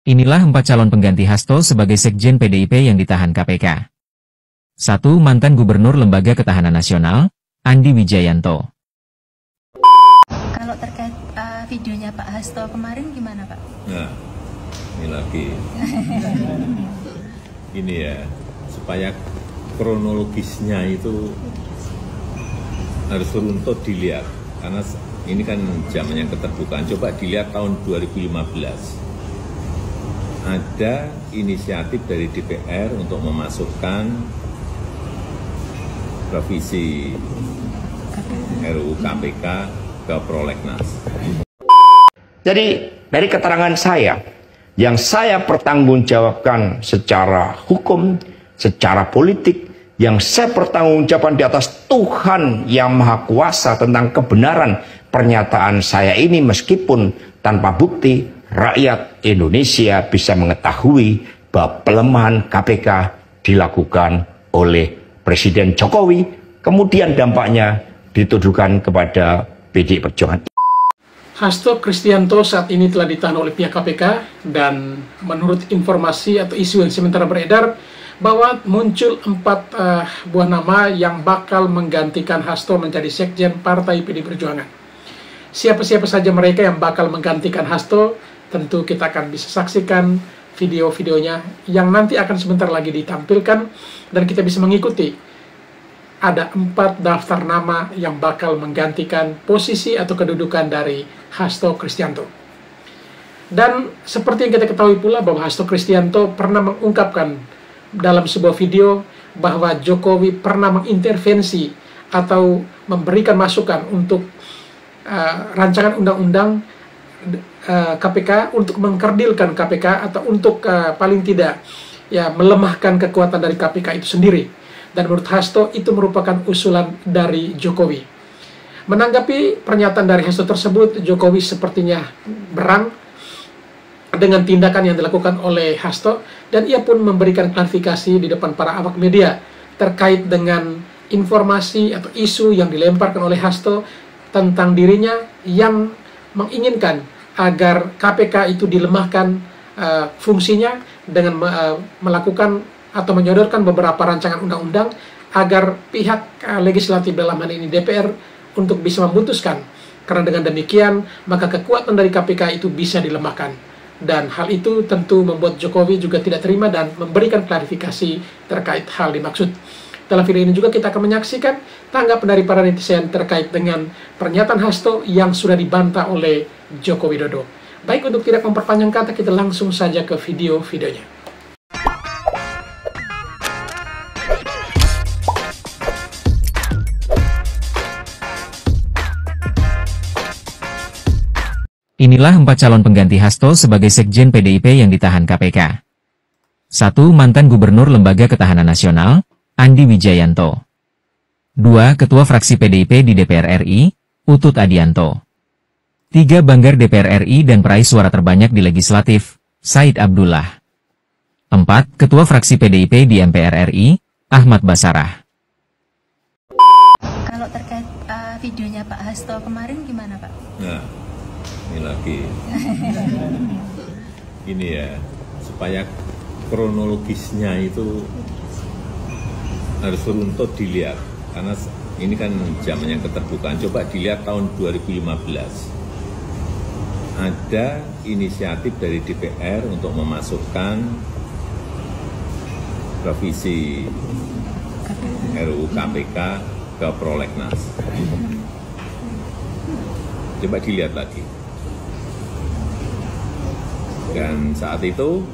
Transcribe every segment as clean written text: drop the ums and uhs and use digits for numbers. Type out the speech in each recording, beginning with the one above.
Inilah 4 calon pengganti Hasto sebagai Sekjen PDIP yang ditahan KPK. 1. Mantan Gubernur Lembaga Ketahanan Nasional, Andi Wijayanto. Kalau terkait videonya Pak Hasto kemarin gimana Pak? Nah, ini lagi. Ini ya, supaya kronologisnya itu harus runtut dilihat. Karena ini kan zamannya keterbukaan. Coba dilihat tahun 2015. Ada inisiatif dari DPR untuk memasukkan revisi RUU KPK ke prolegnas. Jadi dari keterangan saya, yang saya pertanggungjawabkan secara hukum, secara politik, yang saya pertanggungjawabkan di atas Tuhan yang Maha Kuasa tentang kebenaran pernyataan saya ini, meskipun tanpa bukti, rakyat Indonesia bisa mengetahui bahwa pelemahan KPK dilakukan oleh Presiden Jokowi, kemudian dampaknya dituduhkan kepada PDI Perjuangan. Hasto Kristianto saat ini telah ditahan oleh pihak KPK, dan menurut informasi atau isu yang sementara beredar bahwa muncul 4 buah nama yang bakal menggantikan Hasto menjadi Sekjen Partai PDI Perjuangan. Siapa-siapa saja mereka yang bakal menggantikan Hasto, tentu kita akan bisa saksikan video-videonya yang nanti akan sebentar lagi ditampilkan, dan kita bisa mengikuti. Ada 4 daftar nama yang bakal menggantikan posisi atau kedudukan dari Hasto Kristianto. Dan seperti yang kita ketahui pula bahwa Hasto Kristianto pernah mengungkapkan dalam sebuah video bahwa Jokowi pernah mengintervensi atau memberikan masukan untuk rancangan undang-undang KPK untuk mengkerdilkan KPK atau untuk paling tidak ya melemahkan kekuatan dari KPK itu sendiri. Dan menurut Hasto itu merupakan usulan dari Jokowi. Menanggapi pernyataan dari Hasto tersebut, Jokowi sepertinya berang dengan tindakan yang dilakukan oleh Hasto, dan ia pun memberikan klarifikasi di depan para awak media terkait dengan informasi atau isu yang dilemparkan oleh Hasto tentang dirinya yang menginginkan agar KPK itu dilemahkan fungsinya dengan melakukan atau menyodorkan beberapa rancangan undang-undang agar pihak legislatif dalam hal ini DPR untuk bisa memutuskan. Karena dengan demikian maka kekuatan dari KPK itu bisa dilemahkan. Dan hal itu tentu membuat Jokowi juga tidak terima dan memberikan klarifikasi terkait hal dimaksud. Dalam video ini juga kita akan menyaksikan tanggapan dari para netizen terkait dengan pernyataan Hasto yang sudah dibantah oleh Joko Widodo. Baik, untuk tidak memperpanjang kata, kita langsung saja ke video-videonya. Inilah 4 calon pengganti Hasto sebagai Sekjen PDIP yang ditahan KPK. 1. Mantan Gubernur Lembaga Ketahanan Nasional, Andi Wijayanto. 2. Ketua Fraksi PDIP di DPR RI, Utut Adianto. 3. Banggar DPR RI dan peraih suara terbanyak di Legislatif, Said Abdullah. 4. Ketua Fraksi PDIP di MPR RI, Ahmad Basarah. Kalau terkait videonya Pak Hasto kemarin gimana Pak? Nah, ini lagi. Ini ya, supaya kronologisnya itu harus runtut dilihat. Karena ini kan zamannya keterbukaan. Coba dilihat tahun 2015. Ada inisiatif dari DPR untuk memasukkan revisi RUU KPK ke prolegnas. Coba dilihat lagi. Dan saat itu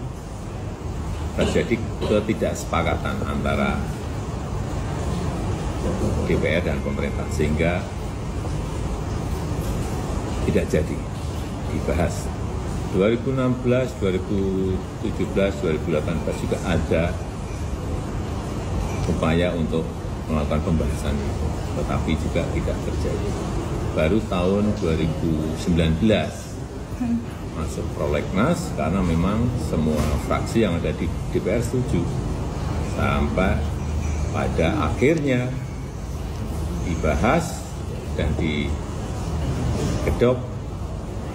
terjadi ketidaksepakatan antara DPR dan pemerintah, sehingga tidak jadi dibahas. 2016, 2017, 2018 juga ada upaya untuk melakukan pembahasan, tetapi juga tidak terjadi. Baru tahun 2019 masuk prolegnas karena memang semua fraksi yang ada di DPR setuju. Sampai pada akhirnya dibahas dan digedok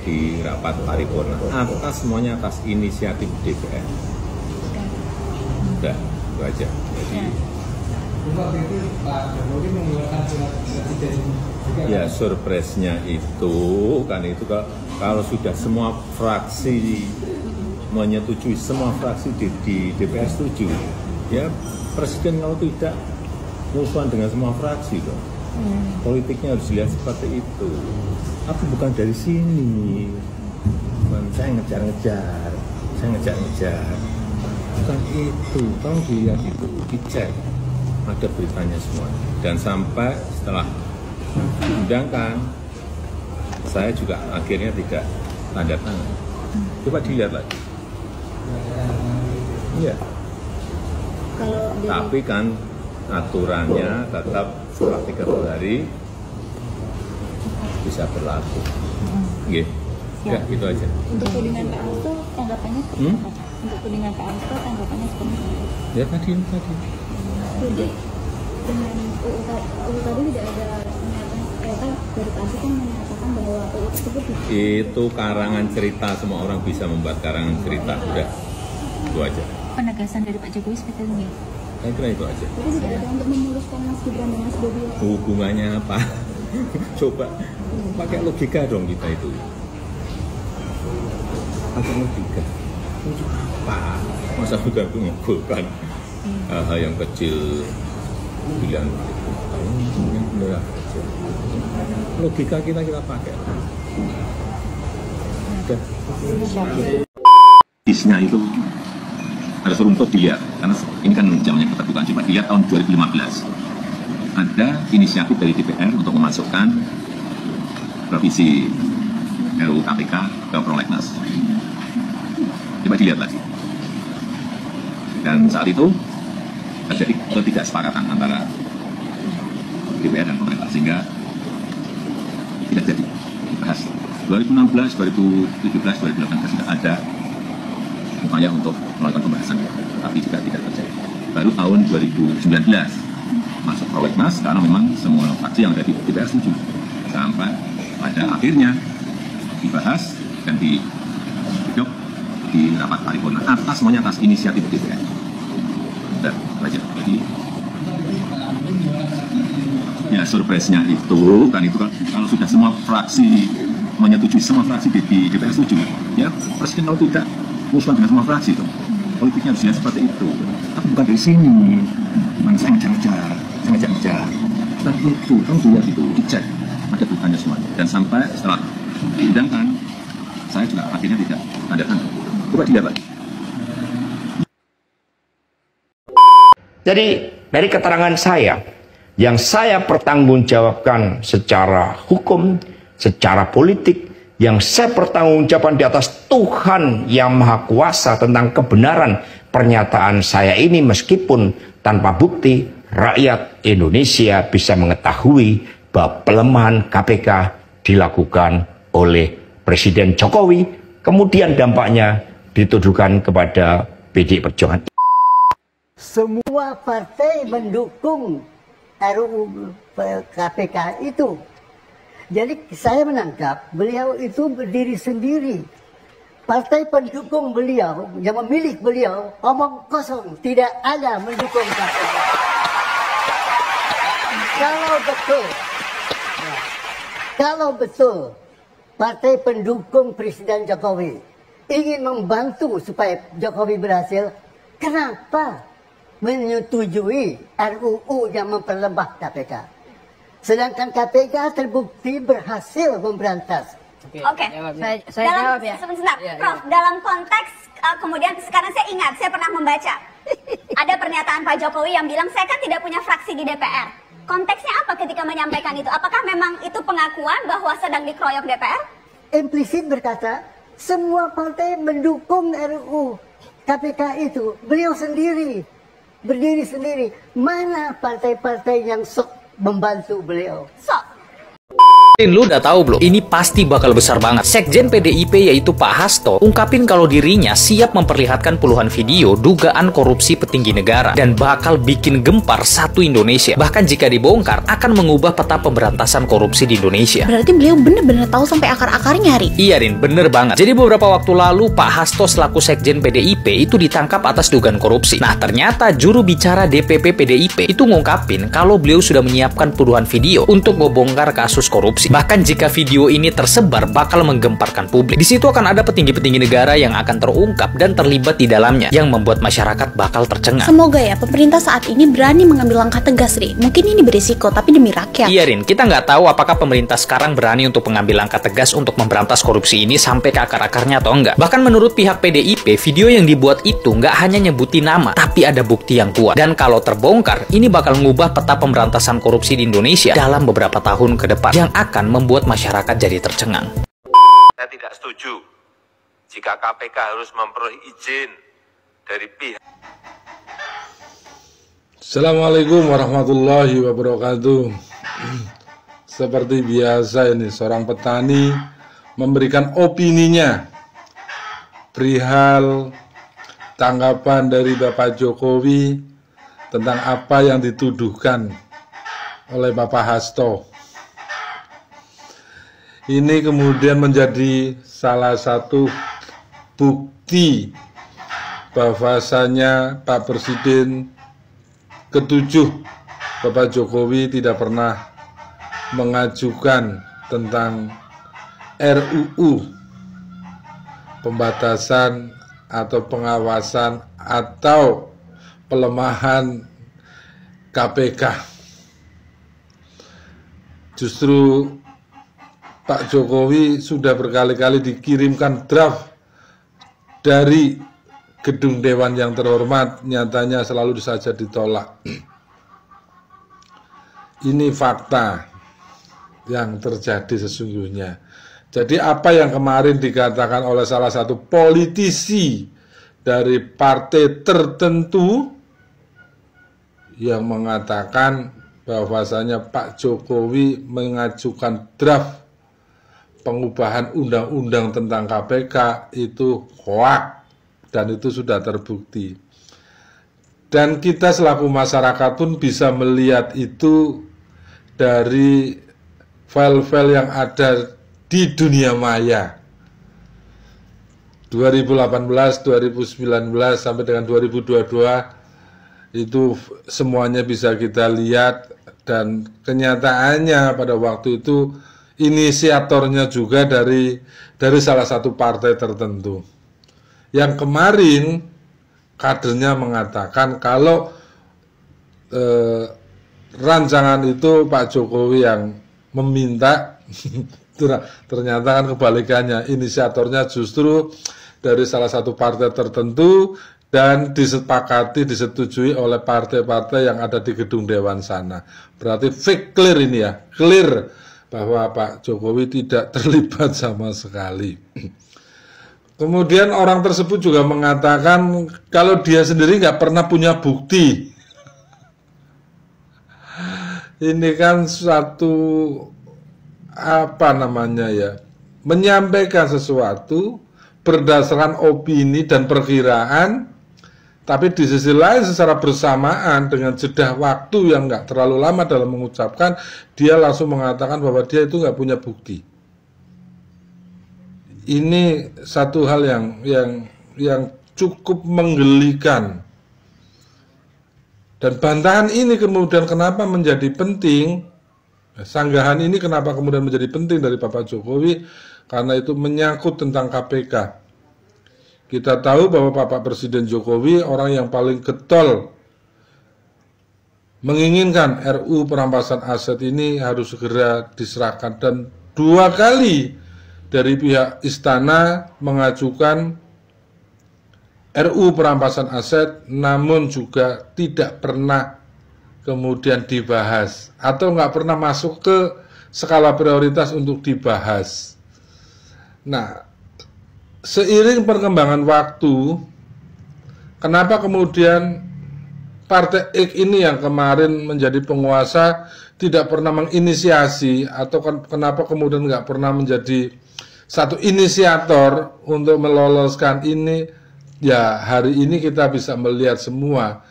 di rapat paripurna. Semuanya atas inisiatif DPR. Udah, itu aja. Jadi, ya surprise-nya itu kan itu kalau sudah semua fraksi menyetujui, semua fraksi di DPR setuju, ya Presiden kalau tidak musuhan dengan semua fraksi dong. Politiknya harus dilihat seperti itu. Tapi bukan dari sini. Bukan saya ngejar-ngejar, bukan itu. Tolong dilihat itu, dicek. Ada beritanya semua. Dan sampai setelah diundangkan, saya juga akhirnya tidak tanda tangan. Coba dilihat lagi. Iya. Tapi kan aturannya tetap setelah 30 hari bisa berlaku. Gitu. Ya, gitu aja. Untuk tudingan Pak Hasto tanggapannya seperti apa? Untuk tudingan Pak Hasto tanggapannya seperti apa? Ya tadi. Jadi dengan UU tadi tidak ada pernyataan dari Pak Hasto kan menyatakan bahwa UU tersebut itu karangan cerita, semua orang bisa membuat karangan cerita. Udah, itu aja. penegasan dari Pak Jokowi seperti ini. Saya kira itu aja. Tapi tidak ada untuk memuluskan Mas Gibran dan Mas Bobi. Hubungannya apa? Coba pakai logika dong kita itu. Pakai logika. Apa? Masa sudah mengumpulkan hal yang kecil pilihan yang benar kecil. Logika kita pakai. Udah. Isnya itu harus runtut dilihat, karena ini kan zamannya keterbukaan. Coba dilihat tahun 2015 ada inisiatif dari DPR untuk memasukkan revisi RUU KPK ke prolegnas. Coba dilihat lagi. Dan saat itu terjadi ketidaksepakatan antara DPR dan pemerintah sehingga tidak jadi dibahas. 2016, 2017, 2018 sudah ada upaya untuk melakukan pembahasan, tapi juga tidak terjadi. Baru tahun 2019 masuk prolegnas karena memang semua fraksi yang ada di DPR setuju. Sampai pada akhirnya dibahas dan dihidup di rapat paripurna semuanya atas inisiatif DPR. Dan aja. Jadi ya surprise-nya itu kan kalau sudah semua fraksi menyetujui, semua fraksi di DPR setuju, ya Presiden kalau tidak musuhan dengan semua fraksi itu. Politiknya harus seperti itu. Tapi bukan dari sini. Saya ngejar-ngejar. Dan itu, kamu dilihat itu, dicek. Ada beritanya semuanya. Dan sampai setelah diundangkan, saya juga akhirnya tidak tanda tangan. Coba dilihat lagi. Jadi dari keterangan saya, yang saya pertanggungjawabkan secara hukum, secara politik, yang saya pertanggungjawabkan di atas Tuhan yang Maha Kuasa tentang kebenaran pernyataan saya ini, meskipun tanpa bukti, rakyat Indonesia bisa mengetahui bahwa pelemahan KPK dilakukan oleh Presiden Jokowi, kemudian dampaknya dituduhkan kepada PDI Perjuangan. Semua partai mendukung RUU KPK itu. Jadi saya menangkap beliau itu berdiri sendiri. Partai pendukung beliau, yang memilih beliau, omong kosong, tidak ada mendukung KPK. Kalau betul partai pendukung Presiden Jokowi ingin membantu supaya Jokowi berhasil, kenapa menyetujui RUU yang memperlemah KPK? Sedangkan KPK terbukti berhasil memberantas. Oke. Saya jawab ya. Sebentar, Prof. Dalam konteks kemudian sekarang saya ingat, saya pernah membaca ada pernyataan Pak Jokowi yang bilang saya kan tidak punya fraksi di DPR. Konteksnya apa ketika menyampaikan itu? Apakah memang itu pengakuan bahwa sedang dikeroyok DPR? Implisit berkata semua partai mendukung RUU KPK itu. Beliau sendiri berdiri sendiri. Mana partai-partai yang sok membantu beliau? Sok. Lu udah tahu belum? Ini pasti bakal besar banget. Sekjen PDIP yaitu Pak Hasto ungkapin kalau dirinya siap memperlihatkan puluhan video dugaan korupsi petinggi negara dan bakal bikin gempar satu Indonesia. Bahkan jika dibongkar akan mengubah peta pemberantasan korupsi di Indonesia. Berarti beliau bener-bener tahu sampai akar-akarnya, Ri? Iya, Rin, bener banget. Jadi beberapa waktu lalu Pak Hasto selaku Sekjen PDIP itu ditangkap atas dugaan korupsi. Nah, ternyata juru bicara DPP PDIP itu ngungkapin kalau beliau sudah menyiapkan puluhan video untuk membongkar kasus korupsi. Bahkan jika video ini tersebar bakal menggemparkan publik. Di situ akan ada petinggi-petinggi negara yang akan terungkap dan terlibat di dalamnya yang membuat masyarakat bakal tercengang. Semoga ya pemerintah saat ini berani mengambil langkah tegas, Ri. Mungkin ini berisiko tapi demi rakyat. Iya, Rin, kita nggak tahu apakah pemerintah sekarang berani untuk mengambil langkah tegas untuk memberantas korupsi ini sampai ke akar-akarnya atau enggak. Bahkan menurut pihak PDIP, video yang dibuat itu nggak hanya nyebutin nama, tapi ada bukti yang kuat. Dan kalau terbongkar, ini bakal mengubah peta pemberantasan korupsi di Indonesia dalam beberapa tahun ke depan yang akan membuat masyarakat jadi tercengang. Saya tidak setuju jika KPK harus memperoleh izin dari pihak. Assalamualaikum warahmatullahi wabarakatuh. Seperti biasa ini seorang petani memberikan opininya perihal tanggapan dari Bapak Jokowi tentang apa yang dituduhkan oleh Bapak Hasto. Ini kemudian menjadi salah satu bukti bahwasanya Pak Presiden ke-7 Bapak Jokowi tidak pernah mengajukan tentang RUU pembatasan atau pengawasan atau pelemahan KPK. Justru Pak Jokowi sudah berkali-kali dikirimkan draft dari gedung Dewan yang terhormat, nyatanya selalu saja ditolak. Ini fakta yang terjadi sesungguhnya. Jadi apa yang kemarin dikatakan oleh salah satu politisi dari partai tertentu yang mengatakan bahwasanya Pak Jokowi mengajukan draft pengubahan undang-undang tentang KPK itu hoak dan itu sudah terbukti. Dan kita selaku masyarakat pun bisa melihat itu dari file-file yang ada di dunia maya. 2018, 2019 sampai dengan 2022 itu semuanya bisa kita lihat dan kenyataannya pada waktu itu inisiatornya juga dari salah satu partai tertentu. Yang kemarin kadernya mengatakan kalau rancangan itu Pak Jokowi yang meminta, ternyata kan kebalikannya, inisiatornya justru dari salah satu partai tertentu dan disepakati, disetujui oleh partai-partai yang ada di gedung Dewan sana. Berarti fake clear ini ya, clear bahwa Pak Jokowi tidak terlibat sama sekali. Kemudian orang tersebut juga mengatakan kalau dia sendiri nggak pernah punya bukti. Ini kan suatu apa namanya ya, menyampaikan sesuatu berdasarkan opini dan perkiraan, tapi di sisi lain secara bersamaan dengan jeda waktu yang nggak terlalu lama dalam mengucapkan, dia langsung mengatakan bahwa dia itu nggak punya bukti. Ini satu hal yang cukup menggelikan. Dan bantahan ini kemudian kenapa menjadi penting, sanggahan ini kenapa kemudian menjadi penting dari Bapak Jokowi, karena itu menyangkut tentang KPK. Kita tahu bahwa Bapak Presiden Jokowi orang yang paling getol menginginkan RUU perampasan aset ini harus segera diserahkan, dan 2 kali dari pihak istana mengajukan RUU perampasan aset, namun juga tidak pernah kemudian dibahas atau nggak pernah masuk ke skala prioritas untuk dibahas. Nah, seiring perkembangan waktu, kenapa kemudian Partai X ini yang kemarin menjadi penguasa tidak pernah menginisiasi, atau kenapa kemudian nggak pernah menjadi satu inisiator untuk meloloskan ini. Ya, hari ini kita bisa melihat semua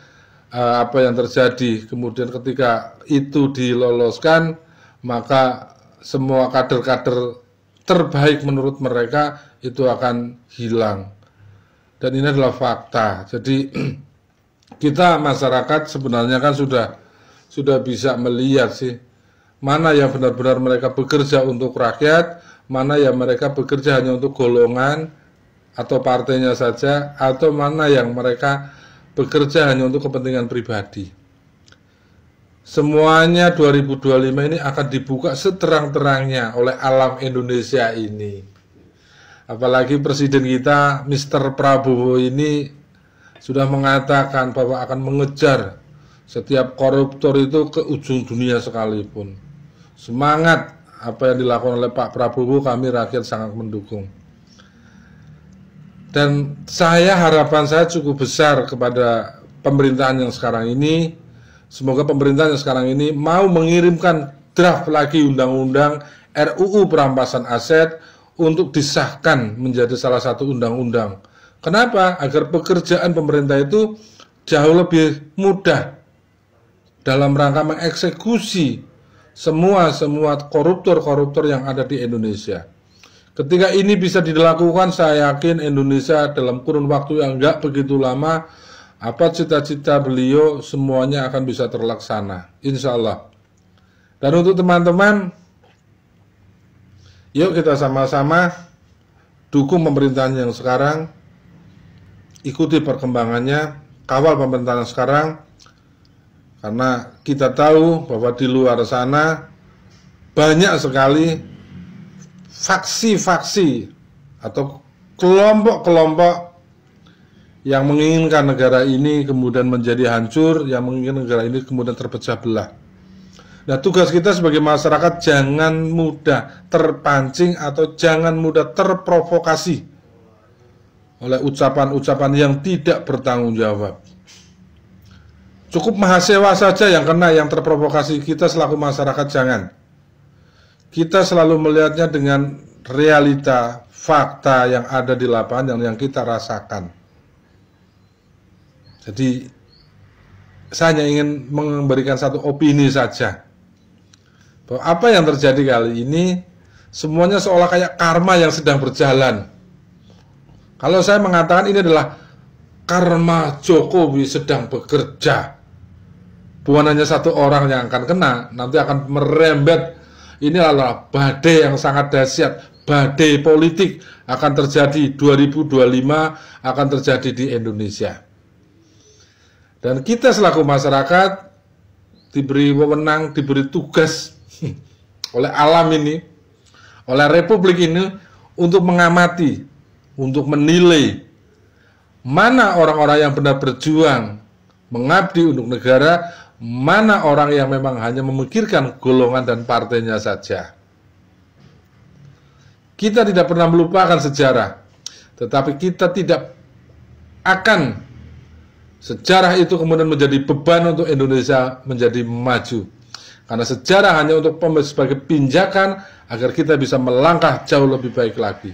apa yang terjadi. Kemudian ketika itu diloloskan, maka semua kader-kader terbaik menurut mereka itu akan hilang. Dan ini adalah fakta. Jadi kita masyarakat sebenarnya kan sudah bisa melihat sih mana yang benar-benar mereka bekerja untuk rakyat, mana yang mereka bekerja hanya untuk golongan atau partainya saja, atau mana yang mereka bekerja hanya untuk kepentingan pribadi. Semuanya 2025 ini akan dibuka seterang-terangnya oleh alam Indonesia ini. Apalagi Presiden kita, Mr. Prabowo ini sudah mengatakan bahwa akan mengejar setiap koruptor itu ke ujung dunia sekalipun. Semangat apa yang dilakukan oleh Pak Prabowo, kami rakyat sangat mendukung. Dan harapan saya cukup besar kepada pemerintahan yang sekarang ini. Semoga pemerintahan yang sekarang ini mau mengirimkan draft lagi undang-undang RUU perampasan aset untuk disahkan menjadi salah satu undang-undang. Kenapa? Agar pekerjaan pemerintah itu jauh lebih mudah dalam rangka mengeksekusi semua koruptor-koruptor yang ada di Indonesia. Ketika ini bisa dilakukan, saya yakin Indonesia dalam kurun waktu yang enggak begitu lama, apa cita-cita beliau semuanya akan bisa terlaksana, insya Allah. Dan untuk teman-teman, yuk kita sama-sama dukung pemerintahan yang sekarang, ikuti perkembangannya, kawal pemerintahan sekarang, karena kita tahu bahwa di luar sana banyak sekali faksi-faksi atau kelompok-kelompok yang menginginkan negara ini kemudian menjadi hancur, yang menginginkan negara ini kemudian terpecah belah. Nah, tugas kita sebagai masyarakat jangan mudah terpancing atau jangan mudah terprovokasi oleh ucapan-ucapan yang tidak bertanggung jawab. Cukup mahasiswa saja yang kena, yang terprovokasi. Kita selaku masyarakat jangan. Kita selalu melihatnya dengan realita, fakta yang ada di lapangan yang kita rasakan. Jadi saya hanya ingin memberikan satu opini saja, bahwa apa yang terjadi kali ini semuanya seolah kayak karma yang sedang berjalan. Kalau saya mengatakan ini adalah karma Jokowi sedang bekerja, bukan hanya satu orang yang akan kena, nanti akan merembet. Ini adalah badai yang sangat dahsyat, badai politik akan terjadi 2025, akan terjadi di Indonesia. Dan kita selaku masyarakat diberi wewenang, diberi tugas oleh alam ini, oleh republik ini untuk mengamati, untuk menilai mana orang-orang yang benar berjuang mengabdi untuk negara, mana orang yang memang hanya memikirkan golongan dan partainya saja. Kita tidak pernah melupakan sejarah, tetapi kita tidak akan sejarah itu kemudian menjadi beban untuk Indonesia menjadi maju. Karena sejarah hanya untuk sebagai pinjakan agar kita bisa melangkah jauh lebih baik lagi.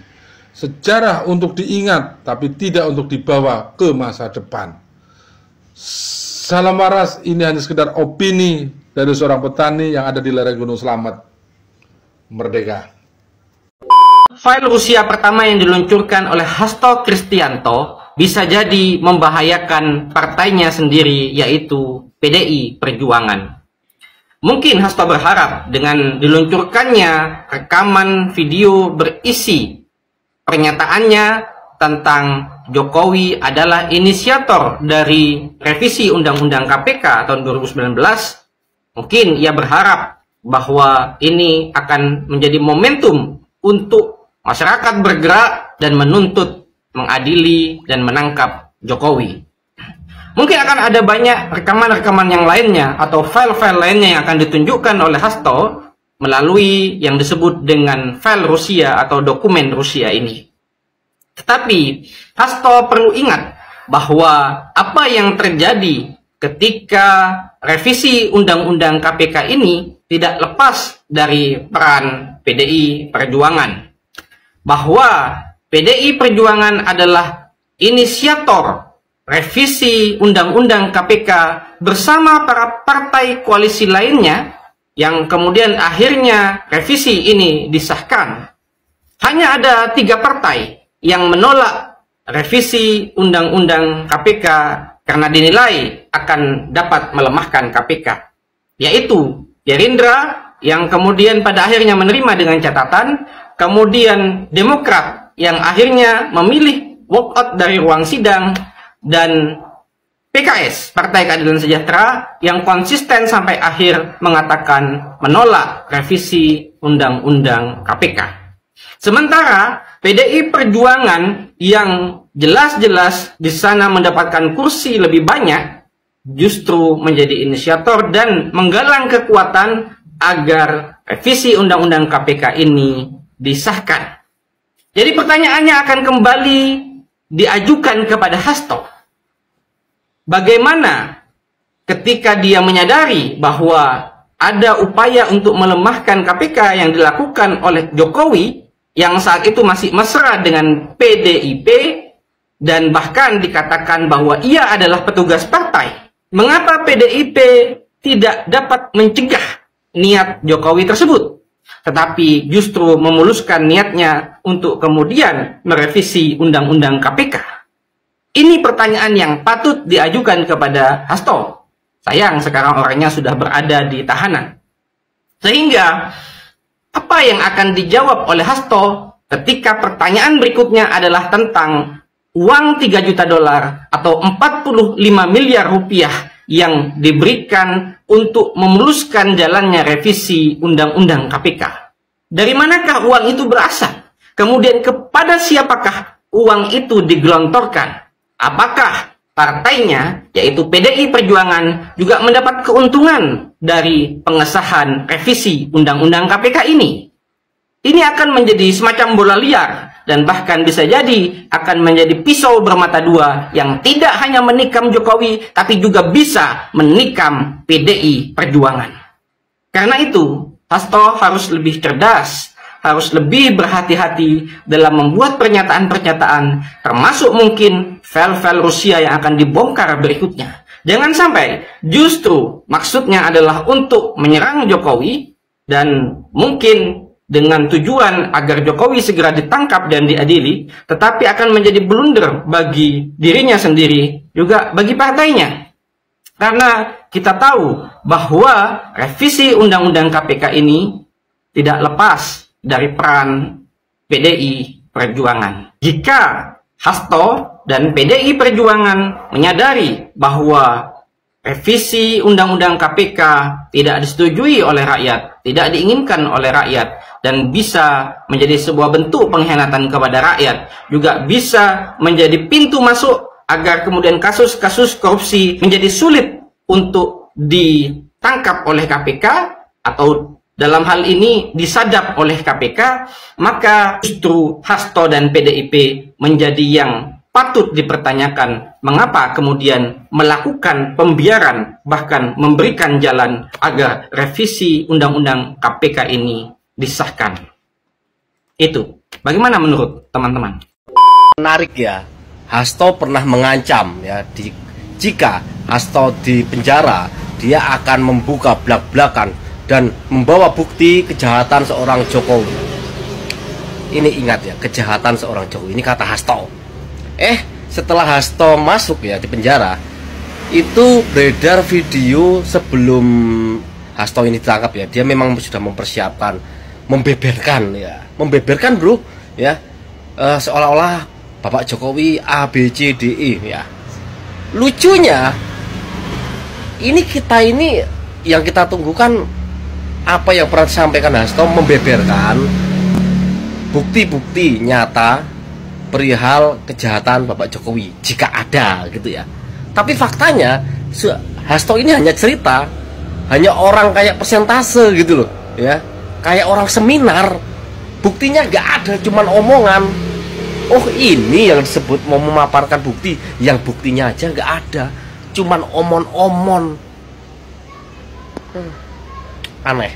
Sejarah untuk diingat, tapi tidak untuk dibawa ke masa depan. Salam waras, ini hanya sekedar opini dari seorang petani yang ada di lereng Gunung Slamet. Merdeka. File Rusia pertama yang diluncurkan oleh Hasto Kristianto bisa jadi membahayakan partainya sendiri, yaitu PDI Perjuangan. Mungkin Hasto berharap dengan diluncurkannya rekaman video berisi pernyataannya tentang Jokowi adalah inisiator dari revisi Undang-Undang KPK tahun 2019, mungkin ia berharap bahwa ini akan menjadi momentum untuk masyarakat bergerak dan menuntut, mengadili, dan menangkap Jokowi. Mungkin akan ada banyak rekaman-rekaman yang lainnya atau file-file lainnya yang akan ditunjukkan oleh Hasto melalui yang disebut dengan file Rusia atau dokumen Rusia ini. Tetapi Hasto perlu ingat bahwa apa yang terjadi ketika revisi Undang-Undang KPK ini tidak lepas dari peran PDI Perjuangan. Bahwa PDI Perjuangan adalah inisiator revisi Undang-Undang KPK bersama para partai koalisi lainnya yang kemudian akhirnya revisi ini disahkan. Hanya ada 3 partai yang menolak revisi Undang-Undang KPK karena dinilai akan dapat melemahkan KPK, yaitu Gerindra yang kemudian pada akhirnya menerima dengan catatan, kemudian Demokrat yang akhirnya memilih walkout dari ruang sidang, dan PKS, Partai Keadilan Sejahtera, yang konsisten sampai akhir mengatakan menolak revisi Undang-Undang KPK. Sementara PDI Perjuangan yang jelas-jelas di sana mendapatkan kursi lebih banyak, justru menjadi inisiator dan menggalang kekuatan agar revisi Undang-Undang KPK ini disahkan. Jadi pertanyaannya akan kembali diajukan kepada Hasto. Bagaimana ketika dia menyadari bahwa ada upaya untuk melemahkan KPK yang dilakukan oleh Jokowi yang saat itu masih mesra dengan PDIP dan bahkan dikatakan bahwa ia adalah petugas partai. Mengapa PDIP tidak dapat mencegah niat Jokowi tersebut, tetapi justru memuluskan niatnya untuk kemudian merevisi Undang-Undang KPK? Ini pertanyaan yang patut diajukan kepada Hasto. Sayang sekarang orangnya sudah berada di tahanan. Sehingga apa yang akan dijawab oleh Hasto ketika pertanyaan berikutnya adalah tentang uang 3 juta dolar atau 45 miliar rupiah yang diberikan untuk memuluskan jalannya revisi Undang-Undang KPK. Dari manakah uang itu berasal? Kemudian kepada siapakah uang itu digelontorkan? Apakah partainya, yaitu PDI Perjuangan, juga mendapat keuntungan dari pengesahan revisi Undang-Undang KPK ini? Ini akan menjadi semacam bola liar dan bahkan bisa jadi akan menjadi pisau bermata dua yang tidak hanya menikam Jokowi, tapi juga bisa menikam PDI Perjuangan. Karena itu, Hasto harus lebih cerdas, harus lebih berhati-hati dalam membuat pernyataan-pernyataan, termasuk mungkin file-file Rusia yang akan dibongkar berikutnya. Jangan sampai justru maksudnya adalah untuk menyerang Jokowi dan mungkin dengan tujuan agar Jokowi segera ditangkap dan diadili, tetapi akan menjadi blunder bagi dirinya sendiri, juga bagi partainya. Karena kita tahu bahwa revisi Undang-Undang KPK ini tidak lepas dari peran PDI Perjuangan. Jika Hasto dan PDI Perjuangan menyadari bahwa revisi Undang-Undang KPK tidak disetujui oleh rakyat, tidak diinginkan oleh rakyat, dan bisa menjadi sebuah bentuk pengkhianatan kepada rakyat, juga bisa menjadi pintu masuk agar kemudian kasus-kasus korupsi menjadi sulit untuk ditangkap oleh KPK atau dalam hal ini disadap oleh KPK, maka justru Hasto dan PDIP menjadi yang patut dipertanyakan mengapa kemudian melakukan pembiaran, bahkan memberikan jalan agar revisi Undang-Undang KPK ini disahkan. Itu. Bagaimana menurut teman-teman? Menarik ya. Hasto pernah mengancam ya, jika Hasto di penjara, dia akan membuka blak-blakan dan membawa bukti kejahatan seorang Jokowi. Ini ingat ya, kejahatan seorang Jokowi. Ini kata Hasto. Setelah Hasto masuk ya di penjara, itu beredar video sebelum Hasto ini ditangkap ya. Dia memang sudah mempersiapkan, membeberkan bro ya, seolah-olah Bapak Jokowi A, B, C, D, E ya. Lucunya ini yang kita tunggukan apa yang pernah disampaikan Hasto, membeberkan bukti-bukti nyata perihal kejahatan Bapak Jokowi jika ada gitu ya. Tapi faktanya Hasto ini hanya cerita, hanya orang kayak persentase gitu loh ya, kayak orang seminar. Buktinya nggak ada, cuman omongan. Oh ini yang disebut mau memaparkan bukti, yang buktinya aja nggak ada. cuman omon-omon. Aneh.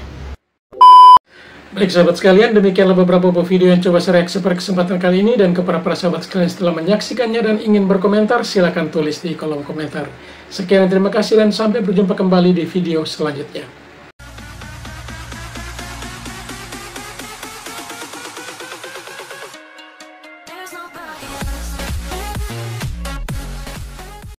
Baik sahabat sekalian, demikianlah beberapa video yang coba saya reaksi pada kesempatan kali ini. Dan kepada para sahabat sekalian setelah menyaksikannya dan ingin berkomentar, silahkan tulis di kolom komentar. Sekian, terima kasih dan sampai berjumpa kembali di video selanjutnya.